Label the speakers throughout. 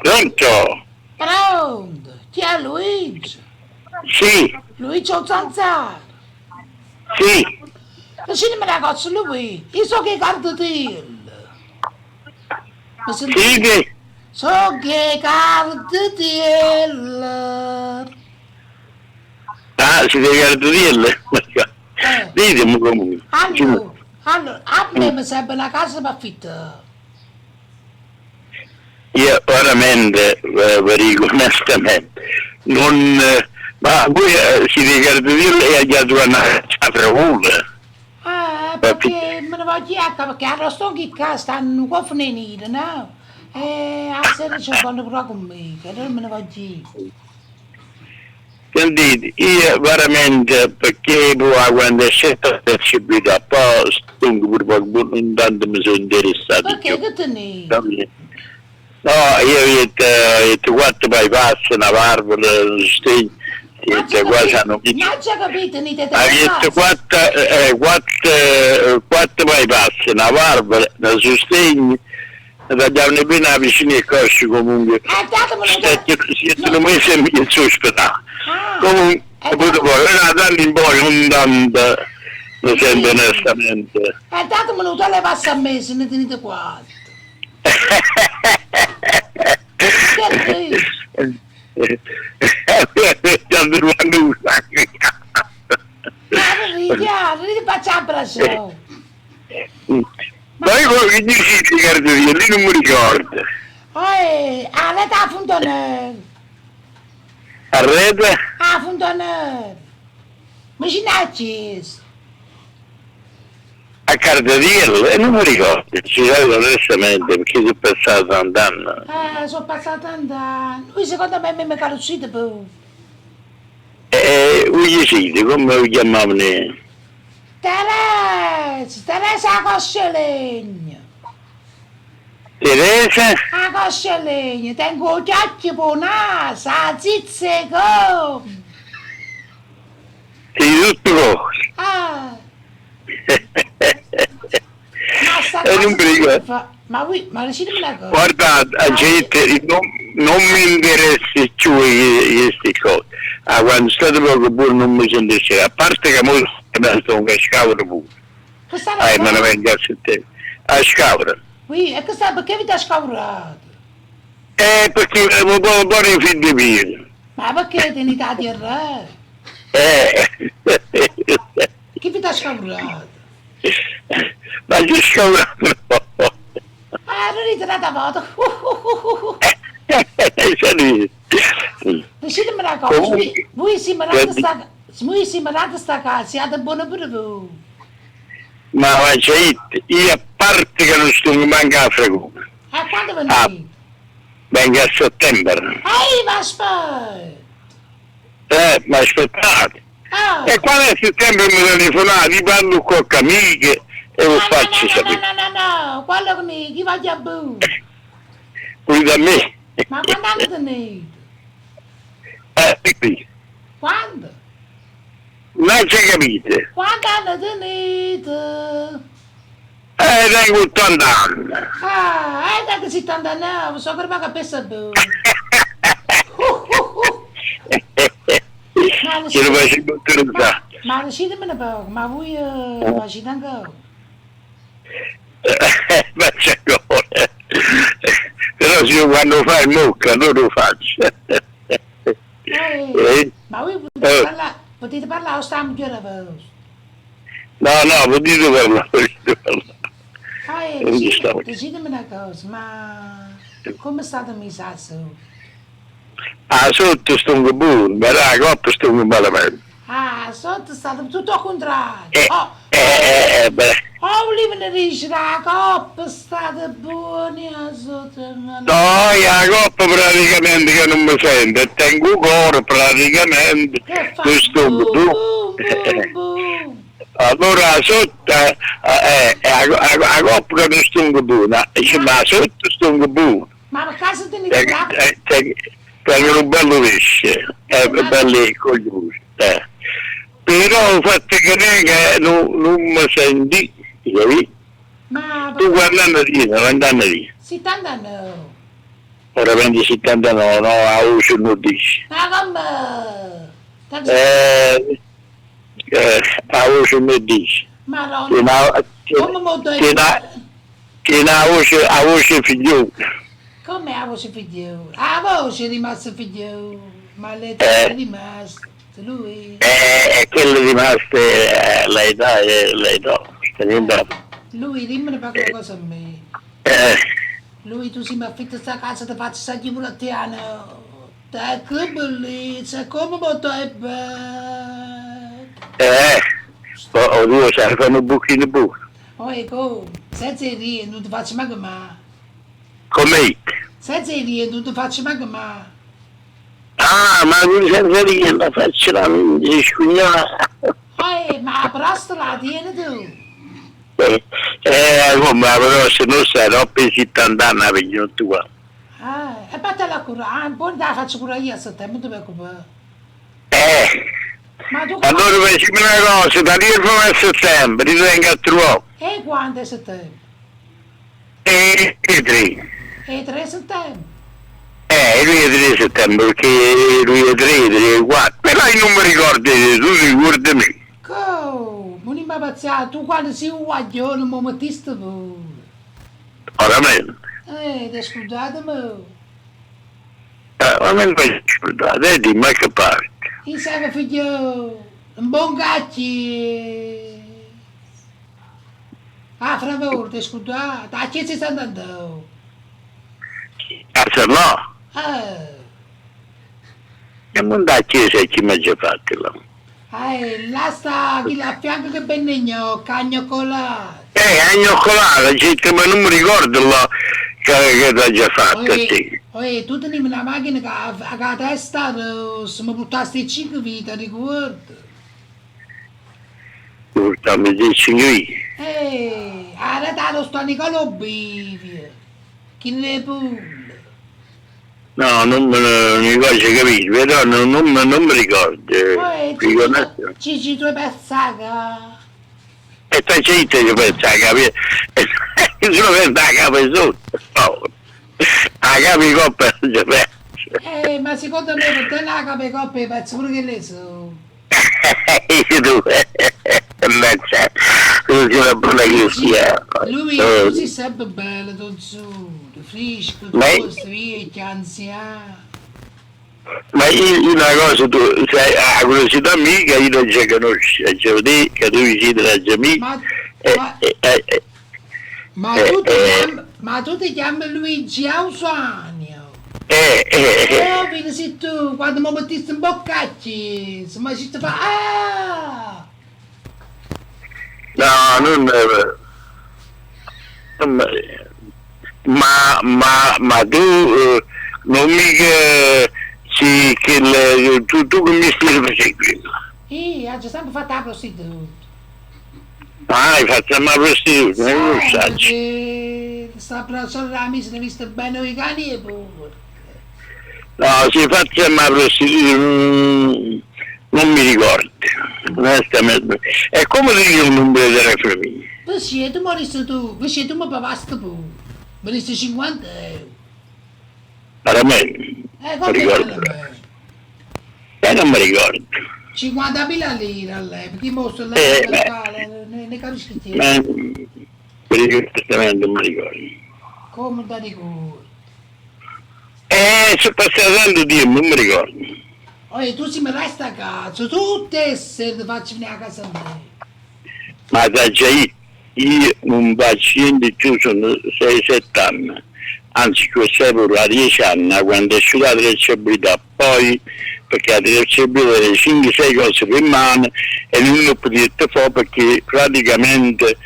Speaker 1: Pronto?
Speaker 2: Pronto? Chi è Luigi?
Speaker 1: Sì,
Speaker 2: Luigi o Zanzaro?
Speaker 1: sì,
Speaker 2: Vicino me ragazzo lui, io so che carta te. Mi sentite?
Speaker 1: sì,
Speaker 2: So che carta te.
Speaker 1: si deve garantire.
Speaker 2: Eh,
Speaker 1: Ditemi comunque.
Speaker 2: allora, a me mi serve una casa per affittare.
Speaker 1: Io veramente, vi dico onestamente, non... ma voi si deve garantire e già due anni a Fragola.
Speaker 2: Perché me ne voglio chiacchiere, perché allora sto che qua stanno qua finire, no? E a sera c'è quando però con me, che non me ne voglio.
Speaker 1: Sentite, io veramente, perché poi quando è scelta per civiltà, poi stungo pure qualcuno, non tanto mi sono interessato
Speaker 2: Perché
Speaker 1: più.
Speaker 2: che te ne?
Speaker 1: No, io ho detto quattro bypass, una valvola, un sostegno, ho detto quasi hanno visto.
Speaker 2: Non c'è capito, ni te
Speaker 1: Ha detto quattro bypass, una valvola, un sostegno, tagliavano bene la vicina e cosci comunque. Sono mesi in suo ospedale. Comunque, poi una tanto in poi, non tanto, lo sento onestamente.
Speaker 2: E datemelo te le passe a me, se ne tenete quattro. Che ridi, facciamo presso.
Speaker 1: Ma io che dici di cartoria, lì non mi ricordo.
Speaker 2: All'età a Fontanello.
Speaker 1: A rete?
Speaker 2: A Fontanello. Vicino a Cis.
Speaker 1: A Cardarello, e non mi ricordo, ci vedo onestamente, perché sono passato tant'anni.
Speaker 2: Sono passato tant'anni. Lui secondo me mi è carrozzito più.
Speaker 1: Uglisi, come lo chiamavano?
Speaker 2: Teresa Coscelegno.
Speaker 1: Teresa?
Speaker 2: A Coscelegno, tengo occhiacchi per naso, a zizze come.
Speaker 1: Di tutte cose.
Speaker 2: Ah, ma sta
Speaker 1: E non mi ricordo.
Speaker 2: cosa ma decidimi una cosa.
Speaker 1: Guardate, gente, non mi interessa più queste cose. Quando state poco pure non mi sento più. A parte che molto mi sono scavolo pure.
Speaker 2: Questa
Speaker 1: Me ne vengo a sentire. A scavolo.
Speaker 2: e questa perché vi ha scavurato?
Speaker 1: Perché un po' di figli miei.
Speaker 2: Ma perché tenete a terra? Chi vi ha scavurato?
Speaker 1: Ma che scavolo?
Speaker 2: Non dite una volta. Decidimi una cosa, voi siete mirati sta casa, siete buoni per voi.
Speaker 1: Ma io a parte che non sto manca a fregone.
Speaker 2: Quando venite?
Speaker 1: Vengo a settembre.
Speaker 2: Ma aspetta!
Speaker 1: Ma aspettate.
Speaker 2: Ah.
Speaker 1: E quando è settembre mi telefonate, parlo con amiche e lo faccio sapere.
Speaker 2: No, quello che mi, chi va a bu?
Speaker 1: Qui da me.
Speaker 2: Ma quando hanno tenuto?
Speaker 1: Qui.
Speaker 2: Quando?
Speaker 1: Non ci capite.
Speaker 2: Quando hanno tenuto?
Speaker 1: Tengo 80 anni.
Speaker 2: Da che si stanno andando, so che va a pensare bu.
Speaker 1: Ce lo faccio utilizzare.
Speaker 2: Ma decidimi un po', ma voi facete ancora?
Speaker 1: Faccio ancora. Però se io quando fai il mucca non lo faccio.
Speaker 2: Ma voi potete parlare o stiamo già a voi?
Speaker 1: No, potete parlare.
Speaker 2: Decidimi una cosa, ma come è stata messa su?
Speaker 1: Sotto sto un buon, ma la coppa sto un malamente.
Speaker 2: Sotto è stato tutto al contrario.
Speaker 1: Beh.
Speaker 2: Olive dice la coppa è stata buona, sotto
Speaker 1: No, la coppa praticamente che non mi sente, tengo cuore praticamente. Questo allora sotto la coppa che non sto buona, dice ma sotto sto buono.
Speaker 2: Ma per caso tenete
Speaker 1: tengo un bello pesce, belli coglioni. Però fatto che non mi senti, capito?
Speaker 2: Ma
Speaker 1: tu guardando di, 90 anni di.
Speaker 2: Si t'andano.
Speaker 1: ora 2079, no, a voce non dice.
Speaker 2: Ma come?
Speaker 1: A voce non dice.
Speaker 2: Ma no, come molto
Speaker 1: che a voce figlio.
Speaker 2: come a voce figlio? A voce è rimasto figlio, ma le è rimasto lui.
Speaker 1: Quello rimaste l'età
Speaker 2: Lui, dimmene qualche cosa a me. Lui, tu si mi affitta sta casa, ti faccio sta chimulattiano. Te che bellezza, come molto è bello.
Speaker 1: Due sai fanno buchi di buco.
Speaker 2: Oh, ecco, senza ridere, non ti faccio mai ma.
Speaker 1: Come?
Speaker 2: Senza ridere, non ti faccio mai ma.
Speaker 1: Ah, ma non serve che la faccio la scugnata.
Speaker 2: Ma presto la tieni tu.
Speaker 1: Come però se non sei troppo 70 anni per tua.
Speaker 2: E batte la cura, un po' la faccio pure io a settembre, non ti preoccupare. Ma tu
Speaker 1: allora facciamo una cosa, da lì a settembre, ti vengo a trovare.
Speaker 2: E quando è settembre?
Speaker 1: E 3.
Speaker 2: E 3 settembre?
Speaker 1: Lui è 3 settembre, perché lui è 3, 4. Però io non mi ricordo, tu ricordami.
Speaker 2: Non mi pazzare, tu quando sei un guaglione, mi mettiste pure.
Speaker 1: Veramente.
Speaker 2: Ti scusate, mo.
Speaker 1: Ma me lo fai scordare, dimmi che parte.
Speaker 2: Io serve figlio, un buon gacci. Ah, fra voi, ti scusate, a chi si sta andando?
Speaker 1: Casa no. E non da chiesa chi mi ha già fatto là.
Speaker 2: Là sta chi a fianco che benigno, cagnoccolato.
Speaker 1: Agnoccolato, ma non mi ricordo là che ti ha già fatto a te.
Speaker 2: Tu tenevi una macchina che a testa se mi buttasti 5 vite, ricordo.
Speaker 1: Portami 10 qui.
Speaker 2: Arretato sto Nicolò Bivio. Chi ne pure?
Speaker 1: No, non mi ricordo capito, però non mi ricordo.
Speaker 2: Cici due pezzaca.
Speaker 1: E sta gente che pensa a capire, sono pensa a capire sotto, a capire coppa non ci penso.
Speaker 2: Ma secondo me per te non la capi coppa i pezzi pure che le sono.
Speaker 1: Tu, non c'è una buona chiusia.
Speaker 2: Lui così sempre bello, donzuto, fresco, tosto, vecchio, anziano.
Speaker 1: Ma io una cosa, tu sai, a curiosità mia io non ci conosco, cioè te che tu visiti la Giamì.
Speaker 2: Ma tu ti chiami Luigi Ausanio? Vedi se tu, quando mi mettiste in boccacci, se mi ci fa,
Speaker 1: No, ma tu non mica sì che tu che mi stai facendo?
Speaker 2: Io ho sempre fatto la prostituta.
Speaker 1: Hai fatto una prostituta, non lo sai.
Speaker 2: Sta sorella mi sono vista bene i cani e pure.
Speaker 1: No, si faccia una prostituta, non mi ricordo, onestamente. E come dici il numero della famiglia?
Speaker 2: Sì, tu moriste tu, sì, tu mi pagaste pure. Moriste 50 euro.
Speaker 1: Veramente?
Speaker 2: Come
Speaker 1: ricordo. Non mi ricordo.
Speaker 2: 50.000 lire a lei, perché mostro lei nei caruschetti.
Speaker 1: Per il testamento non mi ricordo.
Speaker 2: Come da ricordo?
Speaker 1: Sono passato tanto tempo, non mi ricordo.
Speaker 2: Tu si mi resta a casa, tutte se ti faccio venire a casa a me.
Speaker 1: Ma da già io un paziente più sono 6-7 anni, anzi questo è pure a 10 anni, quando è uscita la traceabilità, poi perché la traceabilità era 5-6 cose per mano e non ho potuto fare perché praticamente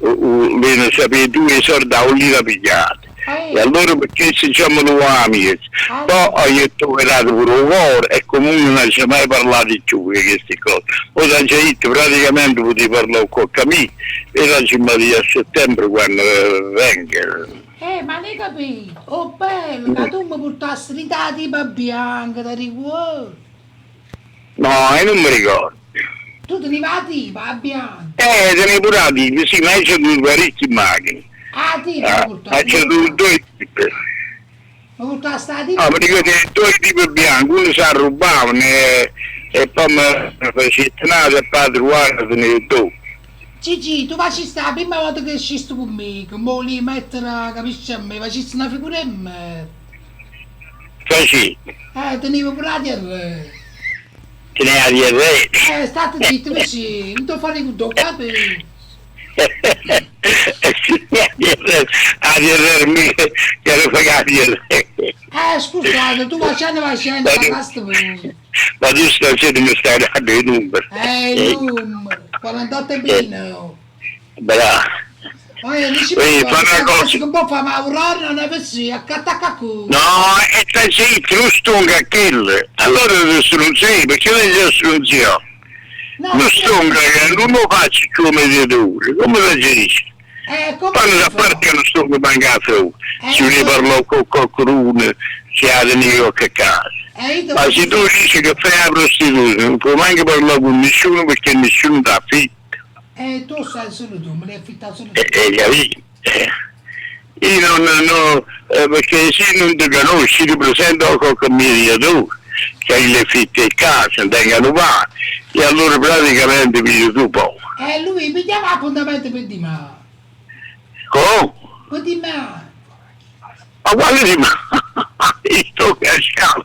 Speaker 1: ne sapete tu i soldi a lì da pigliate. E allora perché si chiamano amici? Poi io ho trovato pure un cuore e comunque non ci ho mai parlato di più di queste cose. Poi da detto praticamente potevo parlare con me e la a settembre quando vengo.
Speaker 2: Ma ne capito? Oh bello, che tu mi portassi l'idea di bianca da riguardo.
Speaker 1: No, non mi ricordo.
Speaker 2: Tu te ne vai a tipa bianca?
Speaker 1: Te ne pure a tipa, sì, ma c'è due parecchie macchine.
Speaker 2: Ah, tipa portato.
Speaker 1: C'è due tipi.
Speaker 2: Ma portava sta di...
Speaker 1: No, mi dico che due tipi bianchi, uno si rubavano e poi mi faceva tenere e poi trovare tu.
Speaker 2: Gigi, tu facci sta la prima volta che scisto con me, che mo lì mettere, capisci a me, facessi una figura in me.
Speaker 1: Facevi,
Speaker 2: Tenevo pure la terra.
Speaker 1: te ne hai di re.
Speaker 2: State zitto così, non ti fare tutto, capi?
Speaker 1: A dire me che lo fai capire.
Speaker 2: Scusate, tu facendo, la casta voi.
Speaker 1: Ma tu stasera mi stai dando i numeri.
Speaker 2: Il numero, 48 bene.
Speaker 1: Bravo.
Speaker 2: Dici
Speaker 1: Fa una cosa.
Speaker 2: che un po' fa lavorare, non è così, accatacca cu.
Speaker 1: No, e te sei non stunga a kill. Allora non sei, perché non gli assunzio? Non stunga, non lo faccio come di due, come lo dici? Quando da parte non stunga mancato, si ne parlò con qualcuno, si ha tenuto a casa. Ma se tu dici che fai la prostituta, non puoi neanche parlare con nessuno perché nessuno ti affitta.
Speaker 2: Tu sai solo tu, me l'hai affittato solo tu.
Speaker 1: Capito? Io non, perché se non ti conosci ti presento come mediatore, che hai le fitte in casa, non tengono fare, e allora praticamente mi tu poi.
Speaker 2: Lui mi chiama appuntamento per di me.
Speaker 1: Come?
Speaker 2: Per di me.
Speaker 1: Ma quale di me? Io sto a scalo,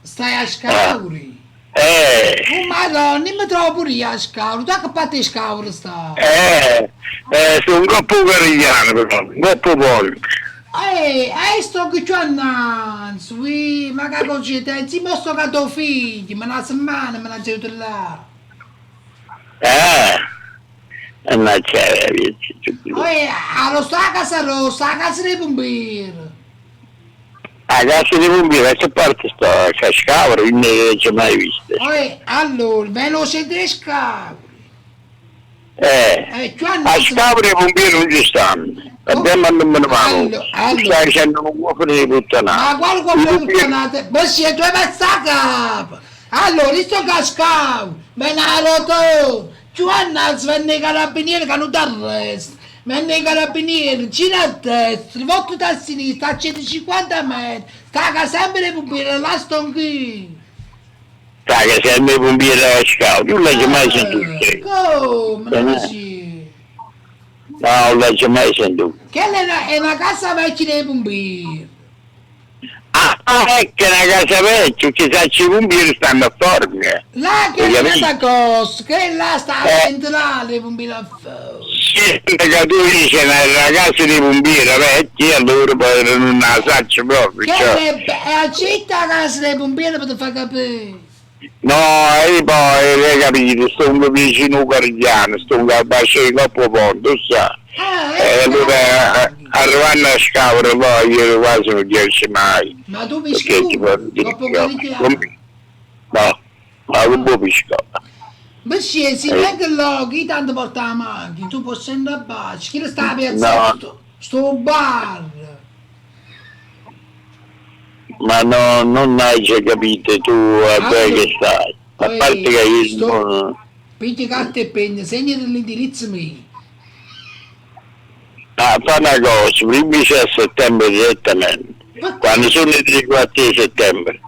Speaker 2: Stai a scauri. Oh madonna, mi trovo pure io a scauri, tu che parte a scauri sta?
Speaker 1: Sono un po' carigliano però, un po' poi.
Speaker 2: Sto che c'ho annanzi, ma che così, ti mostro che ho figli, ma una settimana me la giro là.
Speaker 1: Non c'è,
Speaker 2: Allo sta a casa rossa, a casa dei pompieri.
Speaker 1: A casa di pompieri, a che parte sto a Cascavro, io non l'ho mai visto.
Speaker 2: Allora, veloce tre scauri.
Speaker 1: A Scavro i pompieri non ci stanno. Abbiamo andato a stai facendo un uovo di puttanate.
Speaker 2: Ma quale uovo di puttanate? Ma siete due pezzi a capo. Allora, io sto cascato. Me ne ha rotto. Giovanna, venne i carabinieri che non ti arresta. Venne i carabinieri, gira a destra, volta a sinistra, a 150 metri. Caga sempre i pompieri, là sto anch'io.
Speaker 1: Caga sempre i pompieri a Scavro, tu l'hai mai sentito?
Speaker 2: Come? Non così.
Speaker 1: No, non l'hai mai sentito.
Speaker 2: Quella è una casa vecchia dei pompieri.
Speaker 1: È che una casa vecchia, che sa i pompieri stanno a forme.
Speaker 2: Là che è una cosa, che là sta a entrare i pompieri a fuoco.
Speaker 1: Sì, perché tu dici una casa dei pompieri vecchi, allora poi non la saccio proprio.
Speaker 2: Che è a città la casa dei pompieri per far capire.
Speaker 1: No, e poi, hai capito, sto un vicino guardiano, sto un bacio di Coppo Ponto, sa. Allora, arrivando a Scavro poi, io quasi non riesco mai.
Speaker 2: Ma tu mi scrivi? Coppo Guardiano?
Speaker 1: No, ma non può piscare.
Speaker 2: Ma sì, se neanche là, chi tanto porta la macchina, tu puoi scendere a bacio, chi sta a piazzare sto bar?
Speaker 1: Ma no, non hai già capito tu a dove che stai. A parte che io non...
Speaker 2: Pigli carta e penna, segnati l'indirizzo mio.
Speaker 1: Fa una cosa, prima a settembre direttamente, quando sono i 4 di settembre,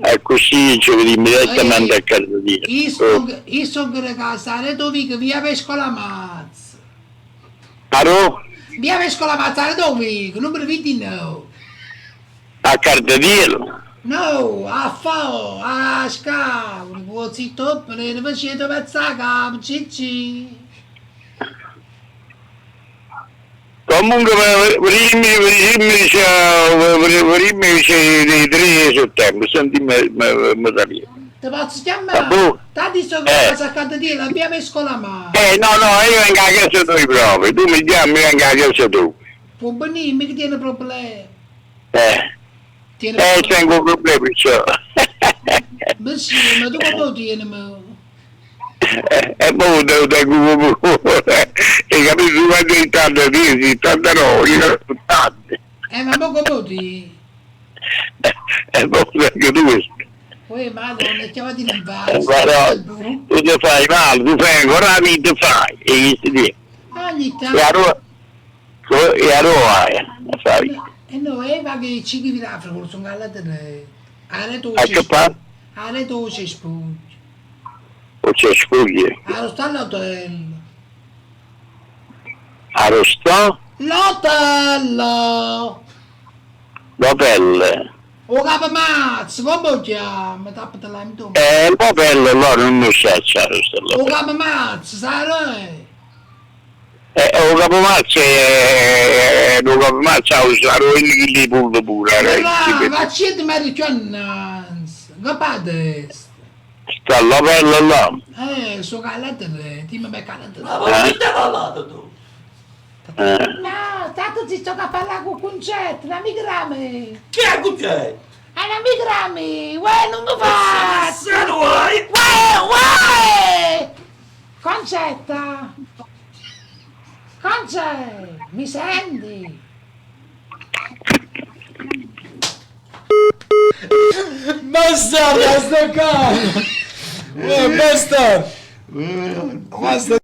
Speaker 1: e così ci vediamo direttamente a casa di
Speaker 2: Io sono che casa, dove via Pescola Mazza.
Speaker 1: Aro?
Speaker 2: Via Pescola Mazza, dove? Numero 29.
Speaker 1: A Cardadielo?
Speaker 2: No, a Fao, a Scavro, vuoi top, ne facete pezzaca, cicci.
Speaker 1: Comunque, prima c'è il 3 settembre, senti mi sapere.
Speaker 2: Ti posso chiamare? Tanti sto che casa a Cardadielo, a via Pescola Mazza.
Speaker 1: No, io vengo a casa tu proprio, tu mi chiami, io vengo a casa tu.
Speaker 2: Può venire, che tiene problemi.
Speaker 1: Tengo problemi, cioè.
Speaker 2: Ma sì, ma tu come lo tieni, ma?
Speaker 1: E poi devo tengo e capito quando è tanto 10, 89, io non sono tante.
Speaker 2: Ma come lo tieni?
Speaker 1: E poi tengo due.
Speaker 2: Madonna, chiamati in base.
Speaker 1: Tu ti fai male, tu fai ancora la vita, fai, e gli si dice.
Speaker 2: Ogni tanto.
Speaker 1: E allora fai.
Speaker 2: E noi va che ci chiedi l'Africa, lo sono gallatene. Arreto
Speaker 1: A che fa?
Speaker 2: Arreto ci spunti.
Speaker 1: O c'è scuglie?
Speaker 2: Allo sta l'hotel.
Speaker 1: Arrostò?
Speaker 2: L'hotel!
Speaker 1: L'hotel.
Speaker 2: O capo mazzo, come lo chiama? Tappate la mia.
Speaker 1: L'hotel allora non lo sa, Arrostò.
Speaker 2: O capo mazzo, sai?
Speaker 1: O capomazzo ha usato il lì pure.
Speaker 2: Ma c'è di mariconnanza. Capate?
Speaker 1: Sta l'hotel là.
Speaker 2: So calattere, ti mi calattere.
Speaker 3: Ma voi mi parlato tu?
Speaker 2: No, tanto ci sto a parlare con concetto, non mi grami.
Speaker 3: Chi è con te?
Speaker 2: Non mi grami, uè, non mi fa.
Speaker 3: Se lo vuoi?
Speaker 2: Uè! Concetta! Conce, mi senti?
Speaker 4: Bastardo, sto calmo! Bastardo! Basta!